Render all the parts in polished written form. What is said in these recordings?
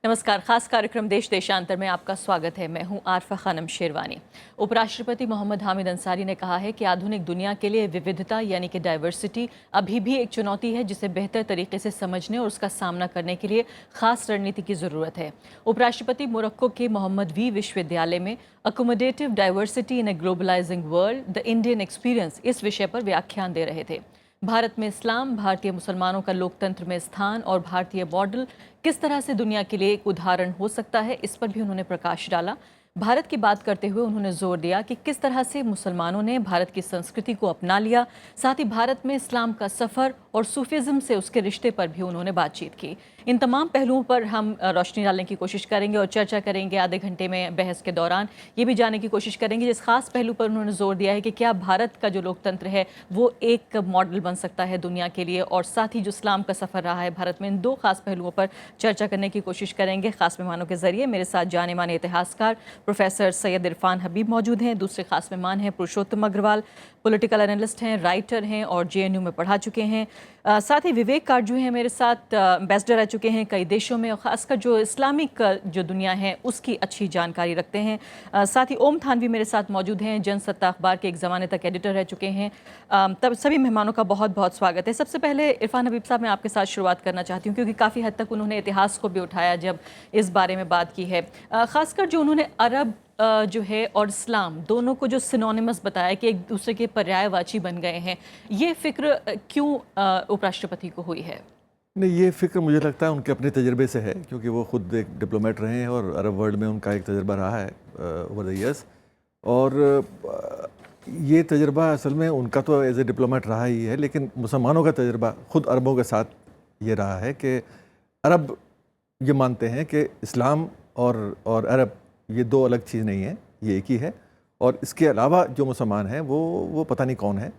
नमस्कार। खास कार्यक्रम देश देशांतर में आपका स्वागत है। मैं हूं आरफा खानम शेरवानी। उपराष्ट्रपति मोहम्मद हामिद अंसारी ने कहा है कि आधुनिक दुनिया के लिए विविधता यानी कि डाइवर्सिटी अभी भी एक चुनौती है, जिसे बेहतर तरीके से समझने और उसका सामना करने के लिए खास रणनीति की जरूरत है। उपराष्ट्रपति मोरक्को के मोहम्मद वी विश्वविद्यालय में accommodative diversity in a globalising world the Indian experience इस विषय पर व्याख्यान दे रहे थे। भारत में इस्लाम, भारतीय मुसलमानों का लोकतंत्र में स्थान और भारतीय मॉडल किस तरह से दुनिया के लिए एक उदाहरण हो सकता है, इस पर भी उन्होंने प्रकाश डाला। भारत की बात करते हुए उन्होंने जोर दिया कि किस तरह से मुसलमानों ने भारत की संस्कृति को अपना लिया। साथ ही भारत में इस्लाम का सफ़र और सूफिज़म से उसके रिश्ते पर भी उन्होंने बातचीत की। इन तमाम पहलुओं पर हम रोशनी डालने की कोशिश करेंगे और चर्चा करेंगे। आधे घंटे में बहस के दौरान ये भी जानने की कोशिश करेंगे जिस खास पहलू पर उन्होंने जोर दिया है कि क्या भारत का जो लोकतंत्र है वो एक मॉडल बन सकता है दुनिया के लिए, और साथ ही जो इस्लाम का सफ़र रहा है भारत में। इन दो खास पहलुओं पर चर्चा करने की कोशिश करेंगे खास मेहमानों के जरिए। मेरे साथ जाने माने इतिहासकार प्रोफेसर सैयद इरफान हबीब मौजूद हैं। दूसरे खास मेहमान हैं पुरुषोत्तम अग्रवाल, पॉलिटिकल एनालिस्ट हैं, राइटर हैं और जेएनयू में पढ़ा चुके हैं। साथ ही विवेक काटजू हैं मेरे साथ, एम्बेसडर रह चुके हैं कई देशों में और ख़ासकर जो इस्लामिक जो दुनिया है उसकी अच्छी जानकारी रखते हैं। साथ ही ओम थानवी मेरे साथ मौजूद हैं, जनसत्ता अखबार के एक ज़माने तक एडिटर रह चुके हैं। तब सभी मेहमानों का बहुत बहुत स्वागत है। सबसे पहले इरफान हबीब साहब, मैं आपके साथ शुरुआत करना चाहती हूँ क्योंकि काफ़ी हद तक उन्होंने इतिहास को भी उठाया जब इस बारे में बात की है। ख़ासकर जो उन्होंने अरब जो है और इस्लाम दोनों को जो सिनोनिमस बताया कि एक दूसरे के पर्यायवाची बन गए हैं, ये फिक्र क्यों उपराष्ट्रपति को हुई है? नहीं, ये फ़िक्र मुझे लगता है उनके अपने तजर्बे से है, क्योंकि वो ख़ुद एक डिप्लोमेट रहे हैं और अरब वर्ल्ड में उनका एक तजर्बा रहा है ओवर द ईयर्स। और ये तजर्बा असल में उनका तो एज ए डिप्लोमेट रहा ही है, लेकिन मुसलमानों का तजर्बा ख़ुद अरबों के साथ ये रहा है कि अरब ये मानते हैं कि इस्लाम और अरब ये दो अलग चीज़ नहीं है, ये एक ही है। और इसके अलावा जो मुसलमान हैं वो पता नहीं कौन है,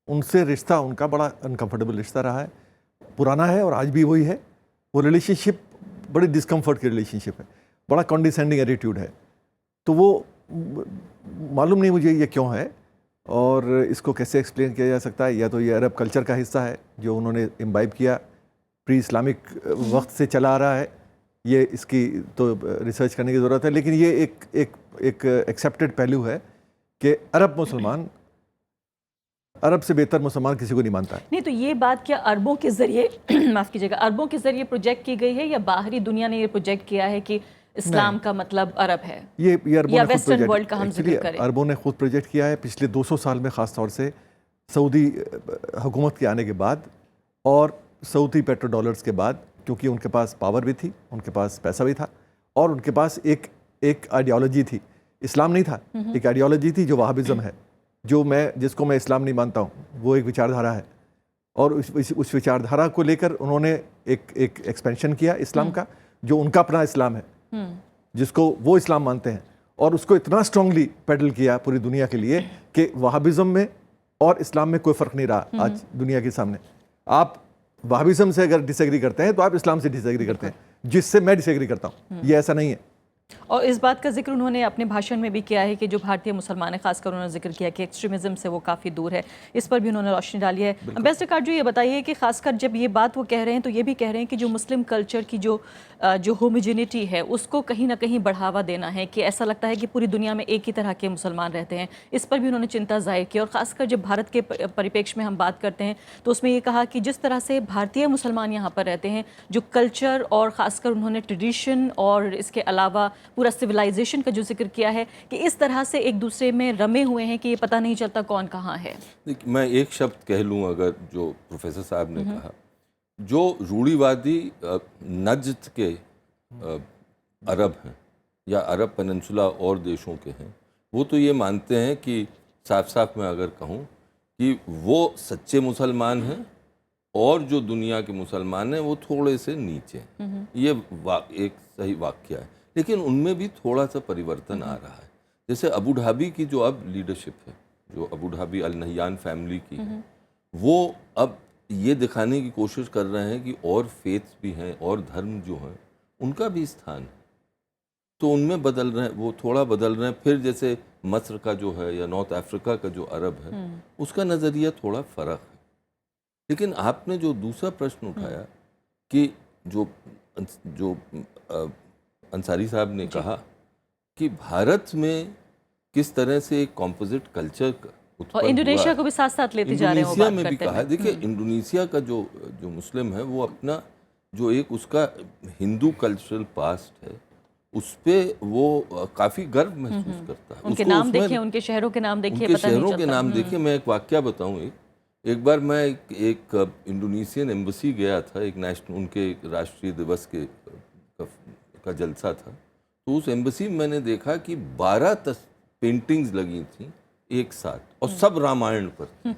उनसे रिश्ता उनका बड़ा अनकम्फर्टेबल रिश्ता रहा है, पुराना है और आज भी वही है। वो रिलेशनशिप बड़ी डिस्कम्फर्ट की रिलेशनशिप है, बड़ा कॉन्डिसेंडिंग एटीट्यूड है। तो वो मालूम नहीं मुझे ये क्यों है और इसको कैसे एक्सप्लेन किया जा सकता है। या तो ये अरब कल्चर का हिस्सा है जो उन्होंने इम्बाइब किया, प्री इस्लामिक वक्त से चला आ रहा है, ये इसकी तो रिसर्च करने की ज़रूरत है। लेकिन ये एक एक्सेप्टेड पहलू है कि अरब मुसलमान अरब से बेहतर मुसलमान किसी को नहीं मानता है। नहीं, तो ये बात क्या अरबों के ज़रिए माफ़ कीजिएगा, अरबों के ज़रिए प्रोजेक्ट की गई है या बाहरी दुनिया ने ये प्रोजेक्ट किया है कि इस्लाम का मतलब अरब है? ये अरबों या ने वेस्टर्न वर्ल्ड का हम जिक्र करें? अरबों ने खुद प्रोजेक्ट किया है पिछले 200 साल में, ख़ास तौर से सऊदी हुकूमत के आने के बाद और सऊदी पेट्रो डॉलर्स के बाद, क्योंकि उनके पास पावर भी थी, उनके पास पैसा भी था और उनके पास एक आइडियोलॉजी थी। इस्लाम नहीं था, एक आइडियोलॉजी थी जो वहाबिज़म है, जिसको मैं इस्लाम नहीं मानता हूँ, वो एक विचारधारा है। और उस विचारधारा को लेकर उन्होंने एक एक्सपेंशन किया इस्लाम का, जो उनका अपना इस्लाम है, जिसको वो इस्लाम मानते हैं, और उसको इतना स्ट्रांगली पेडल किया पूरी दुनिया के लिए कि वहाबिज़म में और इस्लाम में कोई फ़र्क नहीं रहा आज दुनिया के सामने। आप वहाबिज़म से अगर डिसएग्री करते हैं तो आप इस्लाम से डिसएग्री करते हैं, जिससे मैं डिसएग्री करता हूँ। ये ऐसा नहीं है। और इस बात का जिक्र उन्होंने अपने भाषण में भी किया है कि जो भारतीय मुसलमान है, खासकर उन्होंने जिक्र किया कि एक्सट्रीमिज्म से वो काफ़ी दूर है। इस पर भी उन्होंने रोशनी डाली है। एम्बेसडर काटजू, ये बताइए कि खासकर जब ये बात वो कह रहे हैं तो ये भी कह रहे हैं कि जो मुस्लिम कल्चर की जो होमोजेनिटी है उसको कहीं ना कहीं बढ़ावा देना है, कि ऐसा लगता है कि पूरी दुनिया में एक ही तरह के मुसलमान रहते हैं। इस पर भी उन्होंने चिंता जाहिर की। और ख़ासकर जब भारत के परिप्रेक्ष्य में हम बात करते हैं तो उसमें ये कहा कि जिस तरह से भारतीय मुसलमान यहाँ पर रहते हैं, जो कल्चर और ख़ासकर उन्होंने ट्रेडिशन और इसके अलावा पूरा सिविलाइजेशन का जो जिक्र किया है कि इस तरह से एक दूसरे में रमे हुए हैं कि ये पता नहीं चलता कौन कहाँ है। मैं एक शब्द कह लूँ, अगर जो प्रोफेसर साहब ने कहा, जो रूढ़िवादी नज्द के अरब हैं या अरब पेनिनसुला और देशों के हैं, वो तो ये मानते हैं कि साफ साफ मैं अगर कहूँ कि वो सच्चे मुसलमान हैं और जो दुनिया के मुसलमान हैं वो थोड़े से नीचे हैं। ये एक सही वाक्य है, लेकिन उनमें भी थोड़ा सा परिवर्तन आ रहा है। जैसे अबू धाबी की जो अब लीडरशिप है, जो Abu Dhabi Al Nahyan family की है, वो अब ये दिखाने की कोशिश कर रहे हैं कि और फेथ्स भी हैं और धर्म जो हैं उनका भी स्थान है, तो उनमें बदल रहे हैं, वो थोड़ा बदल रहे हैं। फिर जैसे मस्र का जो है या नॉर्थ अफ्रीका का जो अरब है, उसका नज़रिया थोड़ा फ़र्क है। लेकिन आपने जो दूसरा प्रश्न उठाया कि जो अंसारी साहब ने कहा कि भारत में किस तरह से एक कॉम्पोजिट कल्चर उत्पन्न और इंडोनेशिया हुआ। को भी साथ साथ लेते जा रहे हैं, वो इंडोनेशिया बात में भी करते कहा, हुए। देखिए इंडोनेशिया का जो मुस्लिम है वो अपना जो एक उसका हिंदू कल्चरल पास्ट है उस पे वो काफ़ी गर्व महसूस करता है। उनके उसको नाम उसमें- देखिए, उनके शहरों के नाम देखिए, उनके पता नहीं शहरों के चलता। नाम देखिए। मैं एक वाकया बताऊं। एक बार मैं एक इंडोनेशियन एम्बेसी गया था, एक नेशनल उनके राष्ट्रीय दिवस का जलसा था। तो उस एम्बेसी में मैंने देखा कि 12 पेंटिंग्स लगी थी एक साथ और सब रामायण पर थी।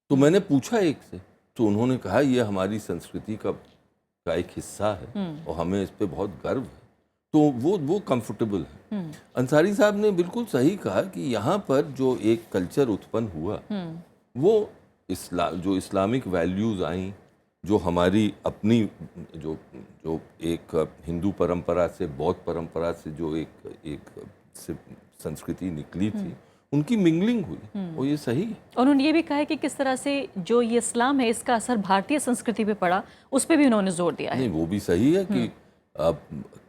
तो मैंने पूछा एक से, तो उन्होंने कहा ये हमारी संस्कृति का एक हिस्सा है और हमें इस पे बहुत गर्व है। तो वो कंफर्टेबल है। अंसारी साहब ने बिल्कुल सही कहा कि यहाँ पर जो एक कल्चर उत्पन्न हुआ वो जो इस्लामिक वैल्यूज़ आई, जो हमारी अपनी जो एक हिंदू परंपरा से बौद्ध परंपरा से जो एक से संस्कृति निकली थी, उनकी मिंगलिंग हुई और ये सही है। और उन्होंने ये भी कहा है कि किस तरह से जो ये इस्लाम है इसका असर भारतीय संस्कृति पे पड़ा, उस पर भी उन्होंने जोर दिया है। नहीं, वो भी सही है कि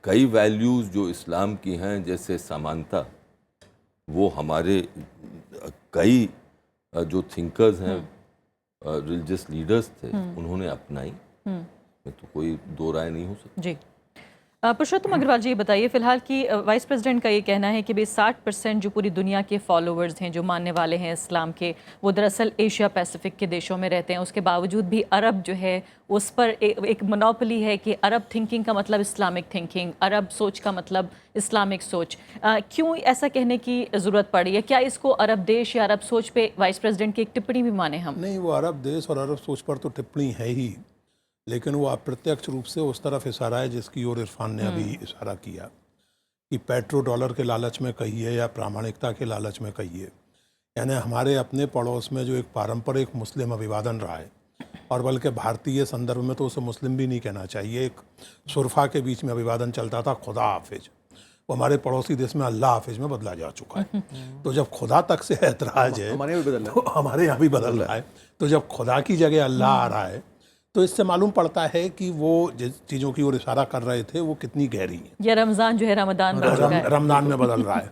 कई वैल्यूज़ जो इस्लाम की हैं, जैसे समानता, वो हमारे कई जो थिंकर्स हैं, रिलीजियस लीडर्स थे, उन्होंने अपनाई। में तो कोई दो राय नहीं हो सकती। जी, पुरुषोत्तम अग्रवाल जी, ये बताइए फिलहाल कि वाइस प्रेसिडेंट का ये कहना है कि भाई 60% जो पूरी दुनिया के फॉलोअर्स हैं, जो मानने वाले हैं इस्लाम के, वो दरअसल एशिया पैसिफिक के देशों में रहते हैं। उसके बावजूद भी अरब जो है उस पर एक मोनोपोली है कि अरब थिंकिंग का मतलब इस्लामिक थिंकिंग, अरब सोच का मतलब इस्लामिक सोच। क्यों ऐसा कहने की ज़रूरत पड़ी है? क्या इसको अरब देश या अरब सोच पे वाइस प्रेसिडेंट की एक टिप्पणी भी माने हम? नहीं, वो अरब देश और अरब सोच पर तो टिप्पणी है ही, लेकिन वो अप्रत्यक्ष रूप से उस तरफ इशारा है जिसकी ओर इरफान ने अभी इशारा किया कि पेट्रो डॉलर के लालच में कहिए या प्रामाणिकता के लालच में कहिए, यानी हमारे अपने पड़ोस में जो एक पारंपरिक मुस्लिम अभिवादन रहा है, और बल्कि भारतीय संदर्भ में तो उसे मुस्लिम भी नहीं कहना चाहिए, एक सुरफा के बीच में अभिवादन चलता था, खुदा हाफिज, वो हमारे पड़ोसी देश में अल्लाह हाफिज में बदला जा चुका है। तो जब खुदा तक से ऐतराज है, हमारे यहाँ भी बदल रहा है। तो जब खुदा की जगह अल्लाह आ रहा है, तो इससे मालूम पड़ता है कि वो जिस चीज़ों की ओर इशारा कर रहे थे वो कितनी गहरी है। या रमज़ान जो है रमदान बन चुका है। रमज़ान में बदल रहा है।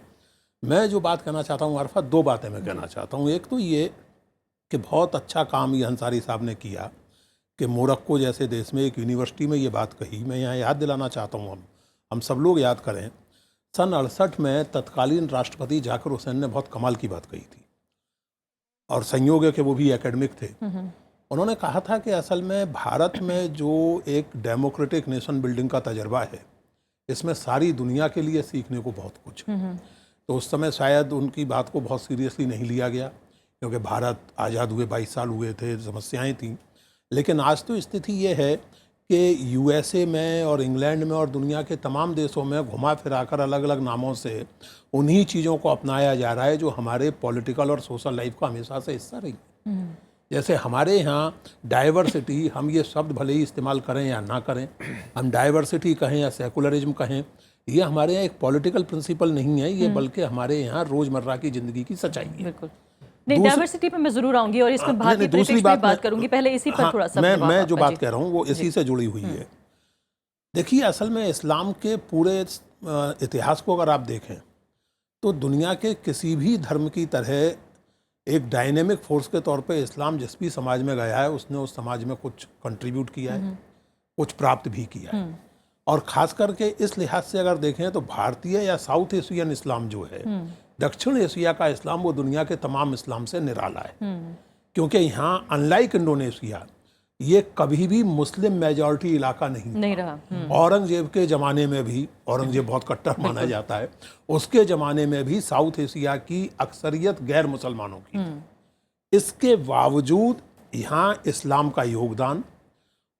मैं जो बात कहना चाहता हूँ अरफा, दो बातें मैं कहना चाहता हूँ। एक तो ये कि बहुत अच्छा काम ये अंसारी साहब ने किया कि मोरक्को जैसे देश में एक यूनिवर्सिटी में ये बात कही। मैं यहाँ याद दिलाना चाहता हूँ, हम सब लोग याद करें, सन 68 में तत्कालीन राष्ट्रपति जाकिर हुसैन ने बहुत कमाल की बात कही थी, और संयोग है कि वो भी एकेडमिक थे। उन्होंने कहा था कि असल में भारत में जो एक डेमोक्रेटिक नेशन बिल्डिंग का तजर्बा है, इसमें सारी दुनिया के लिए सीखने को बहुत कुछ है। तो उस समय शायद उनकी बात को बहुत सीरियसली नहीं लिया गया, क्योंकि भारत आज़ाद हुए 22 साल हुए थे, समस्याएं थीं। लेकिन आज तो स्थिति ये है कि यूएसए में और इंग्लैंड में और दुनिया के तमाम देशों में घुमा फिराकर अलग अलग नामों से उन्हीं चीज़ों को अपनाया जा रहा है जो हमारे पॉलिटिकल और सोशल लाइफ का हमेशा से हिस्सा रही है। जैसे हमारे यहाँ डाइवर्सिटी, हम ये शब्द भले ही इस्तेमाल करें या ना करें, हम डाइवर्सिटी कहें या सेकुलरिज्म कहें, ये हमारे यहाँ एक पॉलिटिकल प्रिंसिपल नहीं है, ये बल्कि हमारे यहाँ रोज़मर्रा की ज़िंदगी की सच्चाई है। बिल्कुल नहीं, डाइवर्सिटी पे मैं जरूर आऊंगी और इसमें भारतीय परिप्रेक्ष्य में बात करूंगी। पहले इसी पर थोड़ा सा मैं जो बात कह रहा हूँ वो इसी से जुड़ी हुई है। देखिए, असल में इस्लाम के पूरे इतिहास को अगर आप देखें तो दुनिया के किसी भी धर्म की तरह एक डायनेमिक फोर्स के तौर पे इस्लाम जिस भी समाज में गया है, उसने उस समाज में कुछ कंट्रीब्यूट किया है, कुछ प्राप्त भी किया है। और ख़ास करके इस लिहाज से अगर देखें तो भारतीय या साउथ एशियन इस्लाम जो है, दक्षिण एशिया का इस्लाम, वो दुनिया के तमाम इस्लाम से निराला है। क्योंकि यहाँ अनलाइक इंडोनेशिया, ये कभी भी मुस्लिम मेजॉरिटी इलाका नहीं रहा। औरंगजेब के ज़माने में भी, औरंगजेब बहुत कट्टर माना जाता है, उसके ज़माने में भी साउथ एशिया की अक्सरियत गैर मुसलमानों की थी। इसके बावजूद यहाँ इस्लाम का योगदान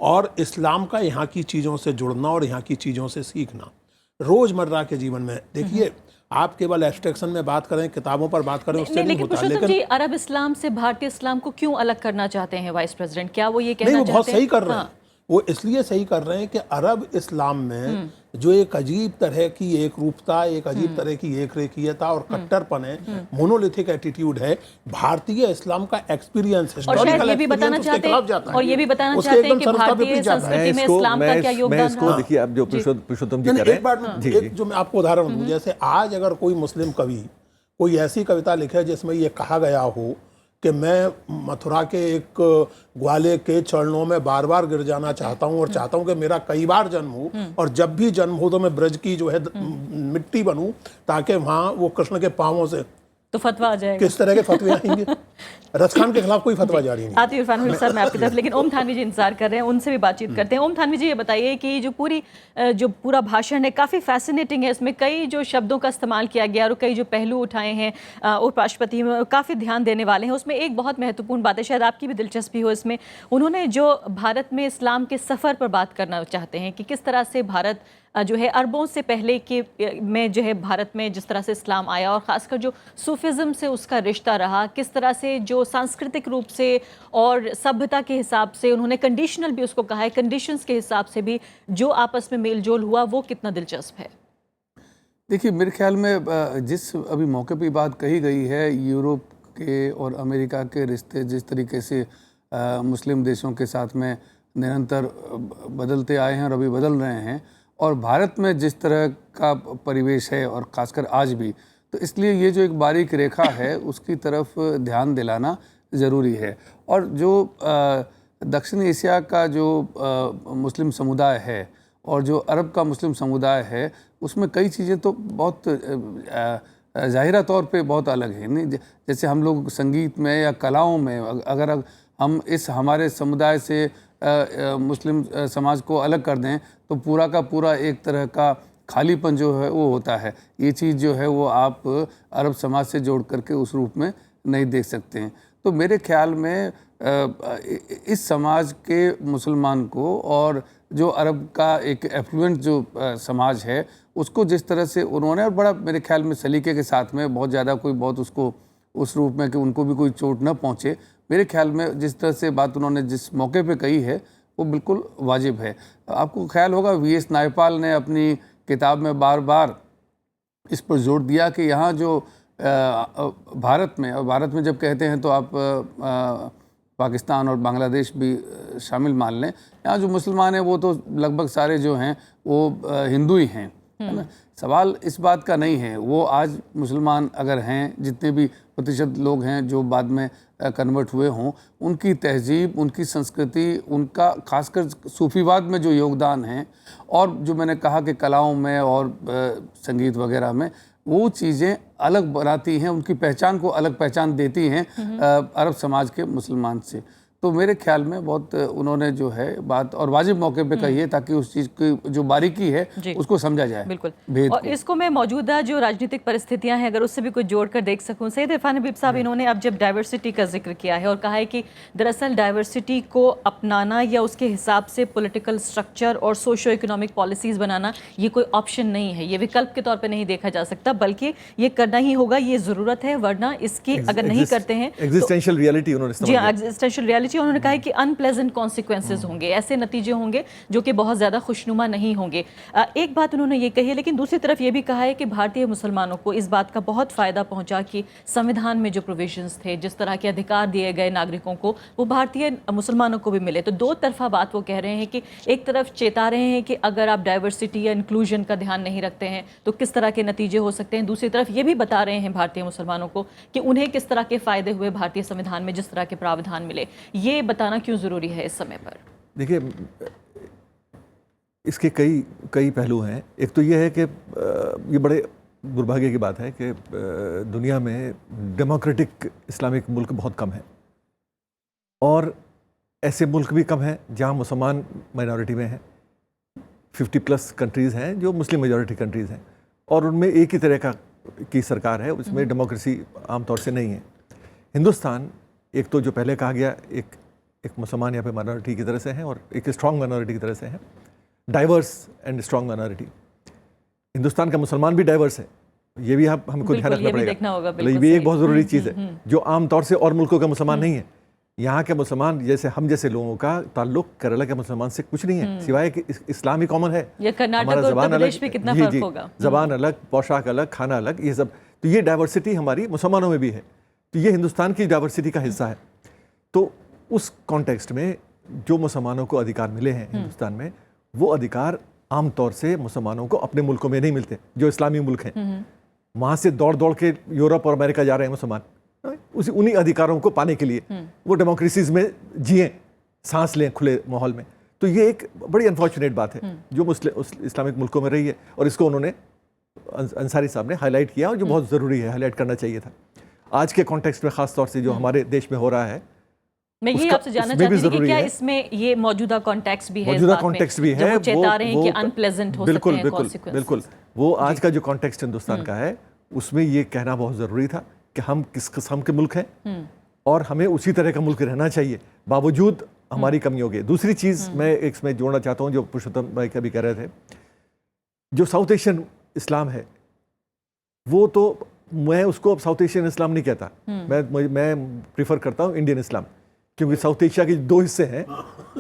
और इस्लाम का यहाँ की चीज़ों से जुड़ना और यहाँ की चीज़ों से सीखना रोज़मर्रा के जीवन में, देखिए आप केवल एब्स्ट्रैक्शन में बात करें, किताबों पर बात करें, उससे नहीं होता। लेकिन जी, अरब इस्लाम से भारतीय इस्लाम को क्यों अलग करना चाहते हैं वाइस प्रेसिडेंट? क्या वो ये कहना चाहते हैं? बहुत सही कर रहे हैं, वो इसलिए सही कर रहे हैं कि अरब इस्लाम में जो एक अजीब तरह की एक रूपता, एक अजीब तरह की एक रेखीयता और कट्टरपन है, मोनोलिथिक एटीट्यूड है, भारतीय इस्लाम का एक्सपीरियंस है, और शायद ये भी बताना चाहते हैं, और ये भी बताना चाहते हैं कि भारतीय संस्कृति में इस्लाम का क्या योगदान रहा। देखिए, अब जो पुरुषोत्तम जी कह रहे हैं, एक जो मैं आपको उदाहरण दूं, जैसे आज अगर कोई मुस्लिम कवि कोई ऐसी कविता लिखे जिसमें ये कहा गया हो कि मैं मथुरा के एक ग्वाले के चरणों में बार बार गिर जाना चाहता हूं और चाहता हूं कि मेरा कई बार जन्म हो, और जब भी जन्म हो तो मैं ब्रज की जो है मिट्टी बनूं, ताकि वहां वो कृष्ण के पांवों से, तो फतवा आ जाएगा। किस तरह के फतवे आएंगे? रसखान के खिलाफ कोई फतवा जारी नहीं। आती इरफान हमीद सर, मैं आपकी तरफ, लेकिन ओम थानवी जी इंतजार कर रहे हैं, उनसे भी बातचीत करते हैं। ओम थानवी जी, ये बताइए कि जो पूरा भाषण है काफ़ी फैसिनेटिंग है, इसमें कई जो शब्दों का इस्तेमाल किया गया और कई जो पहलू उठाए हैं उपराष्ट्रपति में, काफ़ी ध्यान देने वाले हैं। उसमें एक बहुत महत्वपूर्ण बात है, शायद आपकी भी दिलचस्पी हो इसमें, उन्होंने जो भारत में इस्लाम के सफ़र पर बात करना चाहते हैं कि किस तरह से भारत जो है अरबों से पहले के में जो है भारत में जिस तरह से इस्लाम आया और ख़ासकर जो सूफिज़म से उसका रिश्ता रहा, किस तरह से जो सांस्कृतिक रूप से और सभ्यता के हिसाब से, उन्होंने कंडीशनल भी उसको कहा है, कंडीशंस के हिसाब से भी जो आपस में मेल जोल हुआ वो कितना दिलचस्प है। देखिए, मेरे ख्याल में जिस अभी मौके पे बात कही गई है, यूरोप के और अमेरिका के रिश्ते जिस तरीके से मुस्लिम देशों के साथ में निरंतर बदलते आए हैं और अभी बदल रहे हैं, और भारत में जिस तरह का परिवेश है और ख़ासकर आज भी, तो इसलिए ये जो एक बारीक रेखा है उसकी तरफ ध्यान दिलाना ज़रूरी है। और जो दक्षिण एशिया का जो मुस्लिम समुदाय है और जो अरब का मुस्लिम समुदाय है, उसमें कई चीज़ें तो बहुत ज़ाहिरा तौर पे बहुत अलग हैं। नहीं, जैसे हम लोग संगीत में या कलाओं में अगर हम इस हमारे समुदाय से मुस्लिम समाज को अलग कर दें तो पूरा का पूरा एक तरह का खालीपन जो है वो होता है। ये चीज़ जो है वो आप अरब समाज से जोड़ करके उस रूप में नहीं देख सकते हैं। तो मेरे ख्याल में इस समाज के मुसलमान को और जो अरब का एक एफ्लुएंट जो समाज है उसको जिस तरह से उन्होंने, और बड़ा मेरे ख्याल में सलीके के साथ में, बहुत ज़्यादा कोई बहुत उसको उस रूप में कि उनको भी कोई चोट न पहुँचे, मेरे ख्याल में जिस तरह से बात उन्होंने जिस मौके पे कही है वो बिल्कुल वाजिब है। आपको ख्याल होगा वीएस नायपाल ने अपनी किताब में बार बार इस पर जोर दिया कि यहाँ जो भारत में जब कहते हैं तो आप पाकिस्तान और बांग्लादेश भी शामिल मान लें, यहाँ जो मुसलमान हैं वो तो लगभग सारे जो हैं वो हिंदू ही हैं, है ना। सवाल इस बात का नहीं है, वो आज मुसलमान अगर हैं, जितने भी प्रतिशत लोग हैं जो बाद में कन्वर्ट हुए हों, उनकी तहजीब, उनकी संस्कृति, उनका खासकर सूफीवाद में जो योगदान है, और जो मैंने कहा कि कलाओं में और संगीत वगैरह में, वो चीज़ें अलग बनाती हैं, उनकी पहचान को अलग पहचान देती हैं अरब समाज के मुसलमान से। तो मेरे ख्याल में बहुत उन्होंने जो है बात और वाजिब मौके पे कही है, ताकि उस चीज़ की जो बारीकी है उसको समझा जाए। बिल्कुल। और इसको मैं मौजूदा जो राजनीतिक परिस्थितियां हैं अगर उससे भी कुछ जोड़कर देख सकूं, सैयद इरफान हबीब साहब, इन्होंने अब जब डाइवर्सिटी का जिक्र किया है और कहा है कि दरअसल डाइवर्सिटी को अपनाना या उसके हिसाब से पॉलिटिकल स्ट्रक्चर और सोशो इकोनॉमिक पॉलिसीज़ बनाना ये कोई ऑप्शन नहीं है, ये विकल्प के तौर पर नहीं देखा जा सकता, बल्कि ये करना ही होगा, ये ज़रूरत है, वरना इसकी अगर नहीं करते हैं एग्जिस्टेंशियल रियलिटी उन्होंने, जी हाँ, एग्जिस्टेंशियल रियलिटी उन्होंने कहा है कि अनप्लेजेंट कॉन्सिक्वेंसेज होंगे, ऐसे नतीजे होंगे जो कि बहुत ज़्यादा खुशनुमा नहीं होंगे। एक बात उन्होंने ये कही है, लेकिन दूसरी तरफ ये भी कहा है कि भारतीय मुसलमानों को इस बात का बहुत फ़ायदा पहुंचा कि संविधान में जो प्रोविजंस थे, जिस तरह के अधिकार दिए गए नागरिकों को, वो भारतीय मुसलमानों को भी मिले। तो दो तरफा बात वो कह रहे हैं कि एक तरफ चेता रहे हैं कि अगर आप डाइवर्सिटी या इंक्लूजन का ध्यान नहीं रखते हैं तो किस तरह के नतीजे हो सकते हैं, दूसरी तरफ ये भी बता रहे हैं भारतीय मुसलमानों को कि उन्हें किस तरह के फ़ायदे हुए भारतीय संविधान में जिस तरह के प्रावधान मिले। ये बताना क्यों ज़रूरी है इस समय पर? देखिए, इसके कई पहलू हैं। एक तो ये है कि ये बड़े दुर्भाग्य की बात है कि दुनिया में डेमोक्रेटिक इस्लामिक मुल्क बहुत कम है, और ऐसे मुल्क भी कम हैं जहाँ मुसलमान माइनॉरिटी में हैं। 50+ कंट्रीज़ हैं जो मुस्लिम मेजॉरिटी कंट्रीज़ हैं, और उनमें एक ही तरह की सरकार है, उसमें डेमोक्रेसी आमतौर से नहीं है। हिंदुस्तान एक तो जो पहले कहा गया एक मुसलमान यहाँ पे माइनॉरिटी की तरह से हैं और एक स्ट्रॉन्ग माइनॉरिटी की तरह से हैं, diverse and strong minority. Hindustan का मुसलमान भी डाइवर्स है, ये भी हमको ध्यान रखना पड़ेगा। ये भी एक बहुत ज़रूरी चीज़ है जो आम तौर से और मुल्कों का मुसलमान नहीं है। यहाँ के मुसलमान जैसे हम जैसे लोगों का ताल्लुक केरला के मुसलमान से कुछ नहीं है, सिवाय कि इस्लामी कॉमन है। या कर्नाटक और उत्तर प्रदेश में कितना फर्क होगा। जबान अलग, पोशाक अलग, खाना अलग, ये सब, तो ये डाइवर्सिटी हमारी मुसलमानों में भी है, तो ये हिंदुस्तान की डाइवर्सिटी का हिस्सा है। तो उस कॉन्टेक्स्ट में जो मुसलमानों को अधिकार मिले हैं हिंदुस्तान में, वो अधिकार आमतौर से मुसलमानों को अपने मुल्कों में नहीं मिलते, जो इस्लामी मुल्क हैं। वहाँ से दौड़ दौड़ के यूरोप और अमेरिका जा रहे हैं मुसलमान, उन्हीं अधिकारों को पाने के लिए वो डेमोक्रेसीज में जिए, सांस लें खुले माहौल में। तो ये एक बड़ी अनफॉर्चुनेट बात है जो मुस्लिम इस्लामिक मुल्कों में रही है, और इसको उन्होंने अंसारी साहब ने हाईलाइट किया, और जो बहुत ज़रूरी है, हाईलाइट करना चाहिए था आज के कॉन्टेक्स्ट में, ख़ास तौर से जो हमारे देश में हो रहा है। मैं ये आपसे जानना चाहती थी कि क्या इसमें ये मौजूदा कॉन्टेक्स्ट भी है, मौजूदा कॉन्टेक्स्ट भी है, वो चेता रहे हैं कि अनप्लेजेंट हो सकते हैं consequences। बिल्कुल वो आज का जो कॉन्टेक्स्ट हिंदुस्तान का है, उसमें ये कहना बहुत ज़रूरी था कि हम किस किस्म के मुल्क हैं और हमें उसी तरह का मुल्क रहना चाहिए बावजूद हमारी कमियों के। दूसरी चीज़ मैं इसमें जोड़ना चाहता हूँ, जो पुरुषोत्तम भाई कभी कह रहे थे, जो साउथ एशियन इस्लाम है, वो तो मैं उसको अब साउथ एशियन इस्लाम नहीं कहता, मैं प्रीफर करता हूँ इंडियन इस्लाम, क्योंकि साउथ एशिया के दो हिस्से हैं,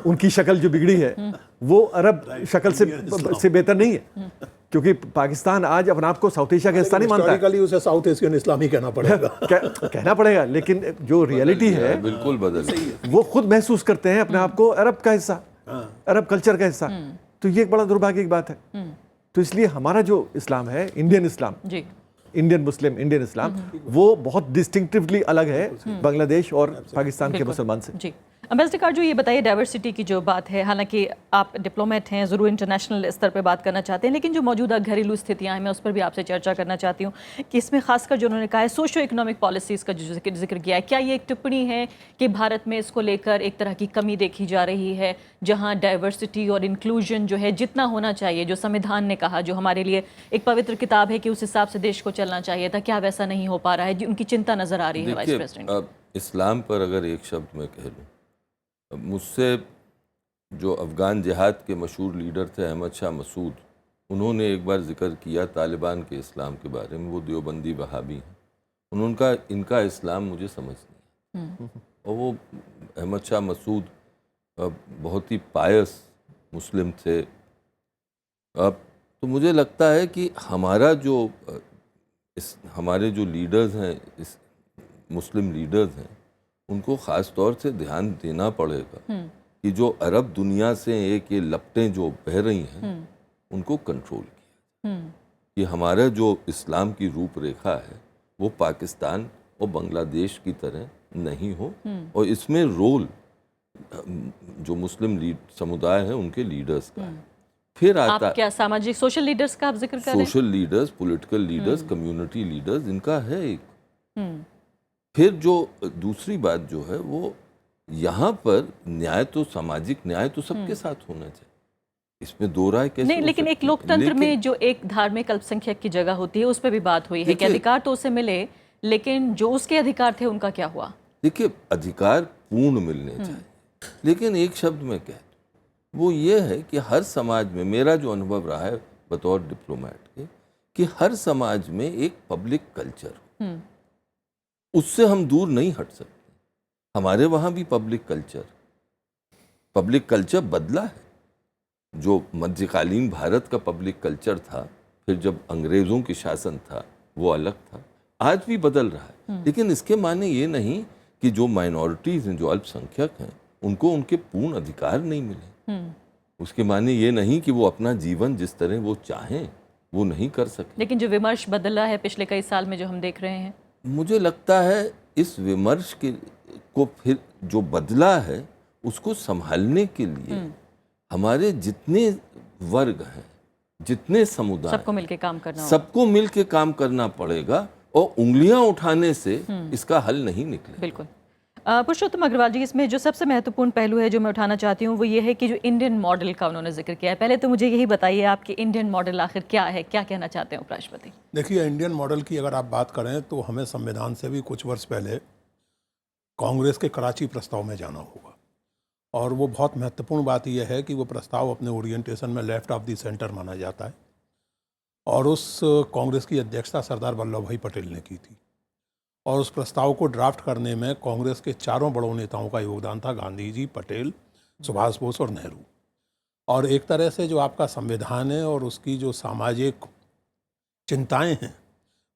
उनकी शक्ल जो बिगड़ी है वो अरब शक्ल से बेहतर नहीं है, क्योंकि पाकिस्तान आज अपने आप को साउथ एशिया का हिस्सा नहीं मानता है। उसे साउथ एशियन इस्लाम ही कहना पड़ेगा। कहना पड़ेगा, लेकिन जो रियलिटी है बिल्कुल बदल, वो खुद महसूस करते हैं अपने आप को अरब का हिस्सा, अरब कल्चर का हिस्सा। तो ये एक बड़ा दुर्भाग्य की बात है। तो इसलिए हमारा जो इस्लाम है, इंडियन इस्लाम, इंडियन मुस्लिम, इंडियन इस्लाम, वो बहुत डिस्टिंक्टिवली अलग है बांग्लादेश और पाकिस्तान के मुसलमान से। जी एम्बेसडर कारजू, ये बताइए डाइवर्सिटी की जो बात है, हालांकि आप डिप्लोमेट हैं, ज़रूर इंटरनेशनल स्तर पे बात करना चाहते हैं, लेकिन जो मौजूदा घरेलू स्थितियां हैं मैं उस पर भी आपसे चर्चा करना चाहती हूँ कि इसमें खासकर जो उन्होंने कहा है सोशो इकोनॉमिक पॉलिसीज़ का जो जिक्र किया है, क्या ये एक टिप्पणी है कि भारत में इसको लेकर एक तरह की कमी देखी जा रही है, जहाँ डाइवर्सिटी और इंक्लूजन जो है जितना होना चाहिए, जो संविधान ने कहा, जो हमारे लिए एक पवित्र किताब है कि उस हिसाब से देश को चलना चाहिए था, क्या वैसा नहीं हो पा रहा है? उनकी चिंता नज़र आ रही है वाइस प्रेसिडेंट। इस्लाम पर अगर एक शब्द मैं कह लूँ, मुझसे जो अफ़गान जिहाद के मशहूर लीडर थे अहमद शाह मसूद, उन्होंने एक बार जिक्र किया तालिबान के इस्लाम के बारे में। वो देवबंदी वहाबी हैं, उनका इनका इस्लाम मुझे समझ नहीं है। और वो अहमद शाह मसूद बहुत ही पायस मुस्लिम थे। तो मुझे लगता है कि हमारा जो हमारे जो लीडर्स हैं, इस मुस्लिम लीडर्स हैं, उनको ख़ास तौर से ध्यान देना पड़ेगा कि जो अरब दुनिया से एक ये लपटें जो बह रही हैं उनको कंट्रोल किया, कि हमारा जो इस्लाम की रूपरेखा है वो पाकिस्तान और बांग्लादेश की तरह नहीं हो, और इसमें रोल जो मुस्लिम समुदाय है उनके लीडर्स का है। फिर आता आप क्या सामाजिक सोशल लीडर्स का आप जिक्र कर रहे हैं? Social leaders, political leaders, community leaders, इनका है एक। फिर जो दूसरी बात जो है वो यहाँ पर न्याय तो, सामाजिक न्याय तो सबके साथ होना चाहिए, इसमें दो राय कैसे नहीं, लेकिन एक लोकतंत्र में जो एक धार्मिक अल्पसंख्यक की जगह होती है उस पर भी बात हुई है कि अधिकार तो उसे मिले, लेकिन जो उसके अधिकार थे उनका क्या हुआ? देखिए, अधिकार पूर्ण मिलने चाहिए, लेकिन एक शब्द में कह दूं, वो ये है कि हर समाज में, मेरा जो अनुभव रहा है बतौर डिप्लोमेट के, कि हर समाज में एक पब्लिक कल्चर हो, उससे हम दूर नहीं हट सकते। हमारे वहाँ भी पब्लिक कल्चर बदला है। जो मध्यकालीन भारत का पब्लिक कल्चर था, फिर जब अंग्रेज़ों की शासन था, वो अलग था, आज भी बदल रहा है। लेकिन इसके माने ये नहीं कि जो माइनॉरिटीज़ हैं, जो अल्पसंख्यक हैं, उनको उनके पूर्ण अधिकार नहीं मिले। उसके माने ये नहीं कि वो अपना जीवन जिस तरह वो चाहें वो नहीं कर सके। लेकिन जो विमर्श बदला है पिछले कई साल में, जो हम देख रहे हैं, मुझे लगता है इस विमर्श को फिर जो बदला है उसको संभालने के लिए हमारे जितने वर्ग हैं, जितने समुदाय, सबको मिलके काम करना पड़ेगा, और उंगलियां उठाने से इसका हल नहीं निकले। बिल्कुल। पुरुषोत्तम अग्रवाल जी, इसमें जो सबसे महत्वपूर्ण पहलू है जो मैं उठाना चाहती हूँ वो ये है कि जो इंडियन मॉडल का उन्होंने जिक्र किया है। पहले तो मुझे यही बताइए आपके इंडियन मॉडल आखिर क्या है, क्या कहना चाहते हैं उपराष्ट्रपति? देखिए, इंडियन मॉडल की अगर आप बात करें तो हमें संविधान से भी कुछ वर्ष पहले कांग्रेस के कराची प्रस्ताव में जाना होगा, और वो बहुत महत्वपूर्ण बात यह है कि वो प्रस्ताव अपने ओरिएंटेशन में लेफ्ट ऑफ द सेंटर माना जाता है, और उस कांग्रेस की अध्यक्षता सरदार वल्लभ भाई पटेल ने की थी। और उस प्रस्ताव को ड्राफ्ट करने में कांग्रेस के चारों बड़ों नेताओं का योगदान था, गांधी जी, पटेल, सुभाष बोस और नेहरू। और एक तरह से जो आपका संविधान है और उसकी जो सामाजिक चिंताएं हैं,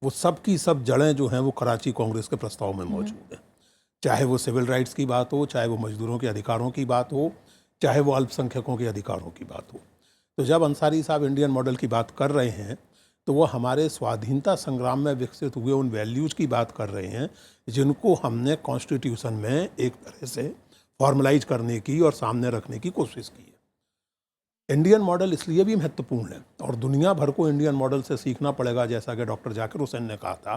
वो सब की सब जड़ें जो हैं वो कराची कांग्रेस के प्रस्ताव में मौजूद हैं। चाहे वो सिविल राइट्स की बात हो, चाहे वो मजदूरों के अधिकारों की बात हो, चाहे वो अल्पसंख्यकों के अधिकारों की बात हो। तो जब अंसारी साहब इंडियन मॉडल की बात कर रहे हैं तो वो हमारे स्वाधीनता संग्राम में विकसित हुए उन वैल्यूज़ की बात कर रहे हैं जिनको हमने कॉन्स्टिट्यूशन में एक तरह से फॉर्मलाइज करने की और सामने रखने की कोशिश की है। इंडियन मॉडल इसलिए भी महत्वपूर्ण है और दुनिया भर को इंडियन मॉडल से सीखना पड़ेगा, जैसा कि डॉक्टर जाकिर हुसैन ने कहा था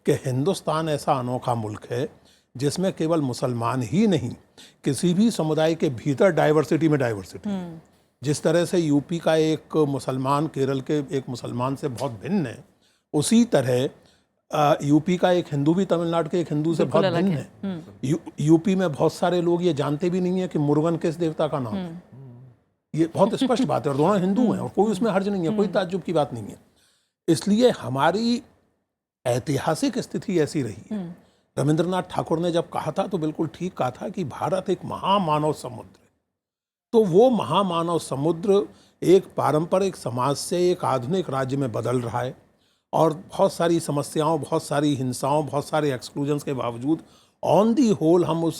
कि हिंदुस्तान ऐसा अनोखा मुल्क है जिसमें केवल मुसलमान ही नहीं, किसी भी समुदाय के भीतर डाइवर्सिटी में डाइवर्सिटी है। जिस तरह से यूपी का एक मुसलमान केरल के एक मुसलमान से बहुत भिन्न है, उसी तरह यूपी का एक हिंदू भी तमिलनाडु के एक हिंदू से बहुत भिन्न है। यूपी में बहुत सारे लोग ये जानते भी नहीं है कि मुरुगन किस देवता का नाम है। ये बहुत स्पष्ट बात है और दोनों हिंदू हैं और कोई उसमें हर्ज नहीं है, कोई ताज्जुब की बात नहीं है। इसलिए हमारी ऐतिहासिक स्थिति ऐसी रही है। रविंद्रनाथ ठाकुर ने जब कहा था तो बिल्कुल ठीक कहा था कि भारत एक महामानव समुद्र है। तो वो महामानव समुद्र एक पारंपरिक समाज से एक आधुनिक राज्य में बदल रहा है और बहुत सारी समस्याओं, बहुत सारी हिंसाओं, बहुत सारे एक्सक्लूजन्स के बावजूद ऑन दी होल हम उस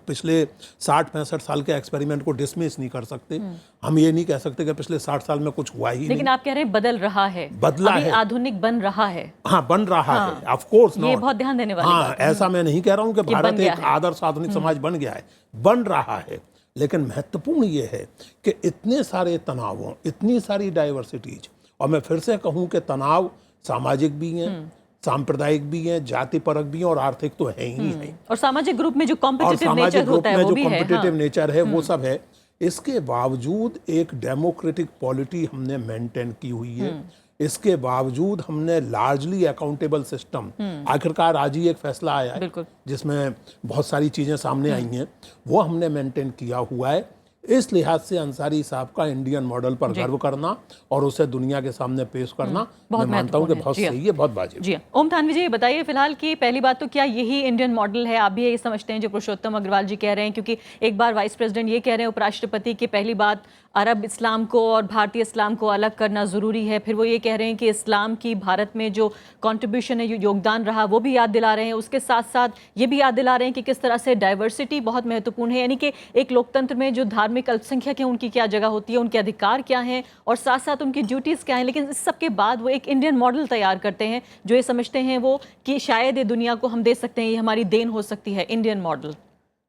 पिछले 60-65 साल के एक्सपेरिमेंट को डिसमिस नहीं कर सकते। हम ये नहीं कह सकते कि पिछले 60 साल में कुछ हुआ ही नहीं। लेकिन आप कह रहे हैं बदल रहा है, बदला है, आधुनिक बन रहा है। हाँ, बन रहा है, ऑफ कोर्स ये बहुत ध्यान देने वाली हाँ, बात है। ऐसा मैं नहीं कह रहा हूँ कि भारत एक है। आदर्श आधुनिक समाज बन गया है, बन रहा है। लेकिन महत्वपूर्ण ये है कि इतने सारे तनावों, इतनी सारी डाइवर्सिटीज, और मैं फिर से कहूँ कि तनाव सामाजिक भी हैं, सांप्रदायिक भी हैं, जाति परक भी हैं और आर्थिक तो है ही है। और सामाजिक ग्रुप में जो कॉम्पिटिटिव नेचर होता है वो भी है। कॉम्पिटिटिव नेचर है वो सब है। इसके बावजूद एक डेमोक्रेटिक पॉलिटी हमने मेंटेन की हुई है। इसके बावजूद हमने लार्जली अकाउंटेबल सिस्टम, आखिरकार आज ही एक फैसला आया है जिसमें बहुत सारी चीजें सामने आई हैं, वो हमने मेंटेन किया हुआ है। इस लिहाज से अंसारी साहब का इंडियन मॉडल पर गर्व करना और उसे दुनिया के सामने पेश करना मैं मानता हूं कि बहुत सही है, बहुत वाजिब। जी ओम थानवी जी, बताइए फिलहाल की पहली बात तो क्या यही इंडियन मॉडल है? आप भी यही समझते हैं जो पुरुषोत्तम अग्रवाल जी कह रहे हैं? क्योंकि एक बार वाइस प्रेसिडेंट ये कह रहे हैं उपराष्ट्रपति की पहली बात अरब इस्लाम को और भारतीय इस्लाम को अलग करना ज़रूरी है। फिर वो ये कह रहे हैं कि इस्लाम की भारत में जो कॉन्ट्रीब्यूशन है, योगदान रहा, वो भी याद दिला रहे हैं। उसके साथ साथ ये भी याद दिला रहे हैं कि किस तरह से डाइवर्सिटी बहुत महत्वपूर्ण है, यानी कि एक लोकतंत्र में जो धार्मिक अल्पसंख्यक हैं उनकी क्या जगह होती है, उनके अधिकार क्या हैं और साथ साथ उनकी ड्यूटीज़ क्या हैं। लेकिन इस सब के बाद वो एक इंडियन मॉडल तैयार करते हैं जो ये समझते हैं वो कि शायद ये दुनिया को हम दे सकते हैं, ये हमारी देन हो सकती है, इंडियन मॉडल।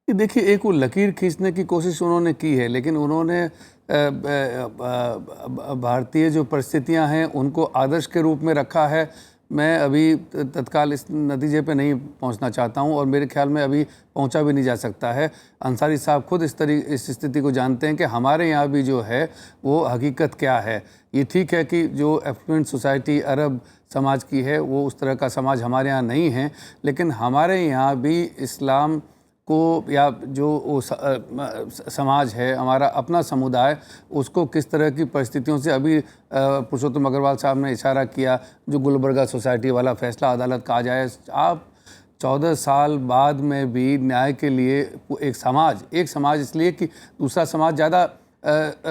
देखिए, एक वो लकीर खींचने की कोशिश उन्होंने की है, लेकिन उन्होंने भारतीय जो परिस्थितियां हैं उनको आदर्श के रूप में रखा है। मैं अभी तत्काल इस नतीजे पे नहीं पहुंचना चाहता हूं और मेरे ख्याल में अभी पहुंचा भी नहीं जा सकता है। अंसारी साहब खुद इस स्थिति को जानते हैं कि हमारे यहाँ भी जो है वो हकीकत क्या है। ये ठीक है कि जो एफ्लुएंट सोसाइटी अरब समाज की है वो उस तरह का समाज हमारे यहाँ नहीं है, लेकिन हमारे यहाँ भी इस्लाम को या जो समाज है, हमारा अपना समुदाय, उसको किस तरह की परिस्थितियों से, अभी पुरुषोत्तम अग्रवाल साहब ने इशारा किया जो गुलबर्गा सोसाइटी वाला फैसला अदालत का आ जाए, आप 14 साल बाद में भी न्याय के लिए एक समाज इसलिए कि दूसरा समाज ज़्यादा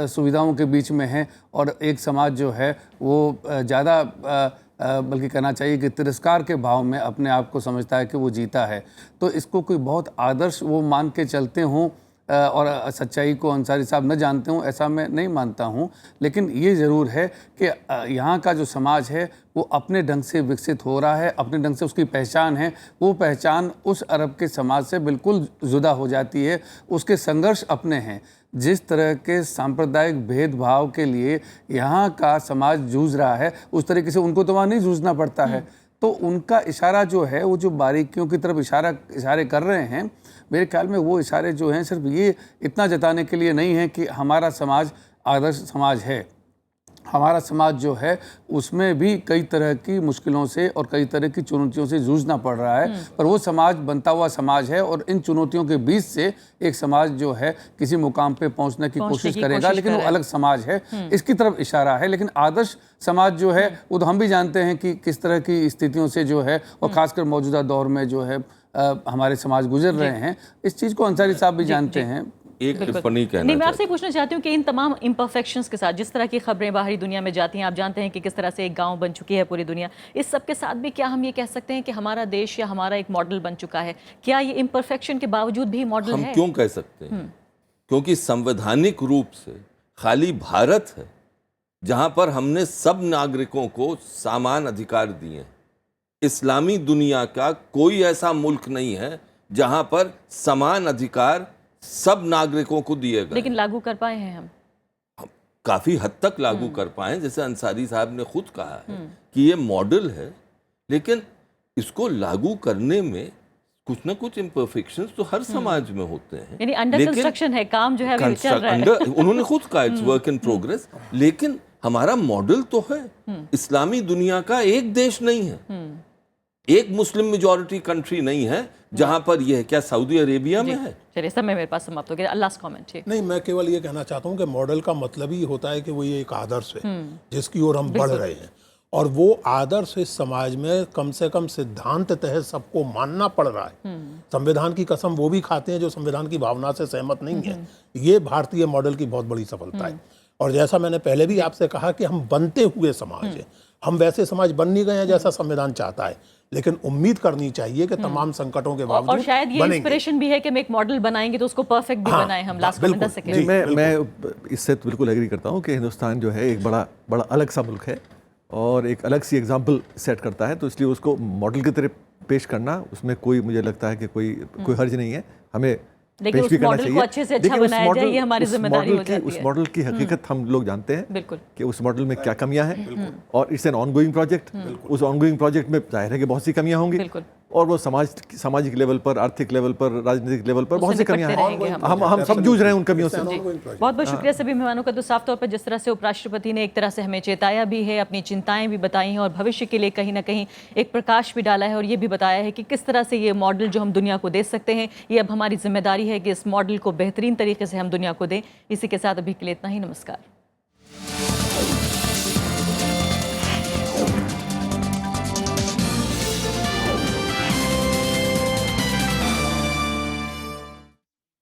सुविधाओं के बीच में है और एक समाज जो है वो ज़्यादा बल्कि कहना चाहिए कि तिरस्कार के भाव में अपने आप को समझता है कि वो जीता है। तो इसको कोई बहुत आदर्श वो मान के चलते हों और सच्चाई को अंसारी साहब न जानते हों, ऐसा मैं नहीं मानता हूं। लेकिन ये ज़रूर है कि यहाँ का जो समाज है वो अपने ढंग से विकसित हो रहा है, अपने ढंग से उसकी पहचान है। वो पहचान उस अरब के समाज से बिल्कुल जुदा हो जाती है। उसके संघर्ष अपने हैं। जिस तरह के सांप्रदायिक भेदभाव के लिए यहाँ का समाज जूझ रहा है, उस तरीके से उनको तो वहाँ नहीं जूझना पड़ता है। तो उनका इशारा जो है, वो जो बारीकियों की तरफ इशारे कर रहे हैं, मेरे ख्याल में वो इशारे जो हैं सिर्फ ये इतना जताने के लिए नहीं है कि हमारा समाज आदर्श समाज है। हमारा समाज जो है उसमें भी कई तरह की मुश्किलों से और कई तरह की चुनौतियों से जूझना पड़ रहा है, पर वो समाज बनता हुआ समाज है और इन चुनौतियों के बीच से एक समाज जो है किसी मुकाम पे पहुंचने की कोशिश करेगा, लेकिन वो अलग समाज है, इसकी तरफ इशारा है। लेकिन आदर्श समाज जो है वो तो हम भी जानते हैं कि किस तरह की स्थितियों से जो है और खासकर मौजूदा दौर में जो है हमारे समाज गुजर रहे हैं, इस चीज़ को अंसारी साहब भी जानते हैं। एक टिप्पणी कहना नहीं, मैं आपसे पूछना चाहती हूँ कि इन तमाम इम्परफेक्शंस के साथ जिस तरह की खबरें बाहरी दुनिया में जाती हैं, आप जानते हैं कि किस तरह से एक गांव बन चुकी है पूरी दुनिया, इस सब के साथ भी क्या हम ये कह सकते हैं कि हमारा देश या हमारा एक मॉडल बन चुका है? क्या ये इम्परफेक्शन के बावजूद भी मॉडल है? हम क्यों कह सकते हैं? क्योंकि संवैधानिक रूप से खाली भारत है जहां पर हमने सब नागरिकों को समान अधिकार दिए। इस्लामी दुनिया का कोई ऐसा मुल्क नहीं है जहां पर समान अधिकार सब नागरिकों को दिए गए। लेकिन लागू कर पाए हैं हम काफी हद तक लागू कर पाए, जैसे अंसारी साहब ने खुद कहा है कि ये मॉडल है, लेकिन इसको लागू करने में कुछ ना कुछ इम्परफेक्शंस तो हर समाज में होते हैं। यानी अंडर कंस्ट्रक्शन है, काम जो है अभी चल रहा है। उन्होंने खुद कहा इट्स वर्क इन प्रोग्रेस, लेकिन हमारा मॉडल तो है। इस्लामी दुनिया का एक देश नहीं है, एक मुस्लिम मेजॉरिटी कंट्री नहीं है जहां पर यह क्या सऊदी अरेबिया में है। चलिए, समय मेरे पास समाप्त हो गया। Last comment. नहीं, मैं केवल ये कहना चाहता हूँ कि मॉडल का मतलब ही होता है कि वो ये एक आदर्श है जिसकी ओर हम बढ़ रहे हैं, और वो आदर्श इस समाज में कम से कम सिद्धांत तहत सबको मानना पड़ रहा है। संविधान की कसम वो भी खाते हैं जो संविधान की भावना से सहमत नहीं है। ये भारतीय मॉडल की बहुत बड़ी सफलता है। और जैसा मैंने पहले भी आपसे कहा कि हम बनते हुए समाज है, हम वैसे समाज बन नहीं गए हैं जैसा संविधान चाहता है, लेकिन उम्मीद करनी चाहिए कि तमाम संकटों के बावजूद और शायद ये इंस्पिरेशन भी है कि हम एक मॉडल बनाएंगे तो उसको परफेक्ट भी बनाएं हम। Last comment 10 second. मैं इससे तो बिल्कुल एग्री करता हूँ कि हिंदुस्तान जो है एक बड़ा अलग सा मुल्क है और एक अलग सी एग्जाम्पल सेट करता है, तो इसलिए उसको मॉडल की तरह पेश करना, उसमें कोई मुझे लगता है कि कोई हर्ज नहीं है। हमें लेकिन उस मॉडल को अच्छे से अच्छा बनाया जाए, ये हमारी जिम्मेदारी हो जाती है। उस मॉडल की हकीकत हम लोग जानते हैं बिल्कुल कि उस मॉडल में क्या कमियां हैं, और इट्स एन ऑनगोइंग प्रोजेक्ट। उस ऑनगोइंग प्रोजेक्ट में जाहिर है कि बहुत सी कमियां होंगी, और वो सामाजिक लेवल पर, आर्थिक लेवल पर, राजनीतिक लेवल पर बहुत सी कमियां हैं। हम सब जूझ रहे हैं उन कमियों से। बहुत बहुत शुक्रिया सभी मेहमानों का। तो साफ तौर पर जिस तरह से उपराष्ट्रपति ने एक तरह से हमें चेताया भी है, अपनी चिंताएं भी बताई हैं और भविष्य के लिए कहीं ना कहीं एक प्रकाश भी डाला है, और ये भी बताया है कि किस तरह से ये मॉडल जो हम दुनिया को दे सकते हैं, ये अब हमारी जिम्मेदारी है कि इस मॉडल को बेहतरीन तरीके से हम दुनिया को दें। इसी के साथ अभी के लिए इतना ही। नमस्कार।